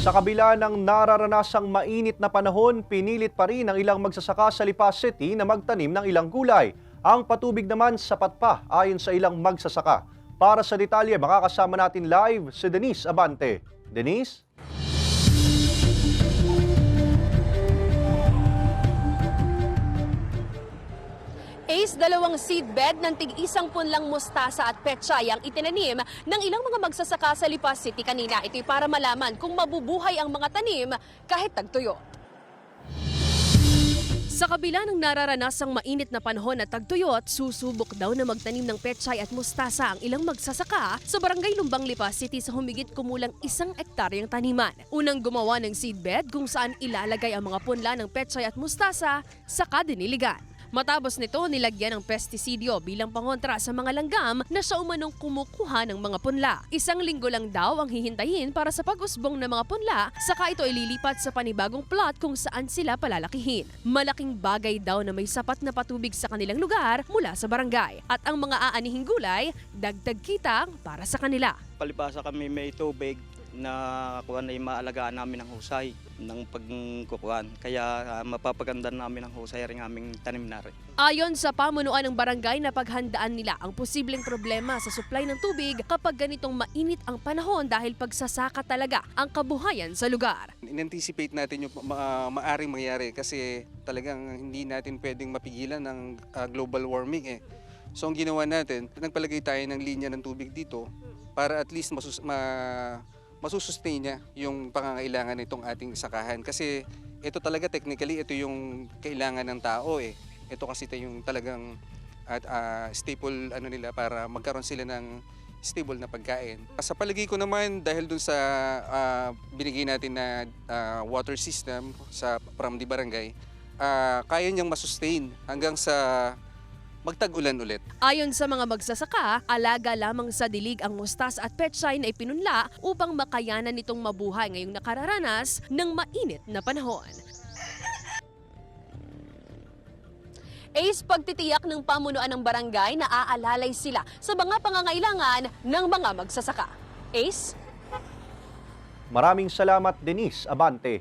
Sa kabila ng nararanasang mainit na panahon, pinilit pa rin ang ilang magsasaka sa Lipa City na magtanim ng ilang gulay. Ang patubig naman sapat pa ayon sa ilang magsasaka. Para sa detalye, makakasama natin live si Denise Abante. Denise? Ace, dalawang seedbed ng tig-isang punlang mustasa at pechay ang itinanim ng ilang mga magsasaka sa Lipa City kanina. Ito'y para malaman kung mabubuhay ang mga tanim kahit tagtuyo. Sa kabila ng nararanasang mainit na panahon at tagtuyot, susubok daw na magtanim ng pechay at mustasa ang ilang magsasaka sa Barangay Lumbang, Lipa City sa humigit kumulang 1 ektaryang taniman. Unang gumawa ng seedbed kung saan ilalagay ang mga punla ng pechay at mustasa, saka diniligan. Matapos nito, nilagyan ng pestisidyo bilang pangontra sa mga langgam na siya umanong kumukuha ng mga punla. 1 linggo lang daw ang hihintayin para sa pag-usbong ng mga punla, saka ito ililipat sa panibagong plot kung saan sila palalakihin. Malaking bagay daw na may sapat na patubig sa kanilang lugar mula sa barangay. At ang mga aanihing gulay, dagdag kita para sa kanila. Palibasa kami may tubig na kuwan ay maalagaan namin ng husay ng pagkukuhan. Kaya mapapaganda namin ang husay ring aming tanim na rin. Ayon sa pamunuan ng barangay na paghandaan nila ang posibleng problema sa supply ng tubig kapag ganitong mainit ang panahon dahil pagsasaka talaga ang kabuhayan sa lugar. In-anticipate natin yung maaring mangyari kasi talagang hindi natin pwedeng mapigilan ng global warming eh. So ang ginawa natin, nagpalagay tayo ng linya ng tubig dito para at least masusustain niya yung pangangailangan nitong ating sakahan. Kasi ito talaga technically, ito yung kailangan ng tao eh. Ito kasi yung talagang staple nila para magkaroon sila ng stable na pagkain. Sa palagay ko naman, dahil dun sa binigay natin na water system from the barangay, kaya niyang masustain hanggang sa magtag-ulan ulit. Ayon sa mga magsasaka, alaga lamang sa dilig ang mustas at pechay na ipinunla upang makayanan nitong mabuhay ngayong nakararanas ng mainit na panahon. Ace, pagtitiyak ng pamunuan ng barangay na aalalay sila sa mga pangangailangan ng mga magsasaka. Ace? Maraming salamat, Denise Abante.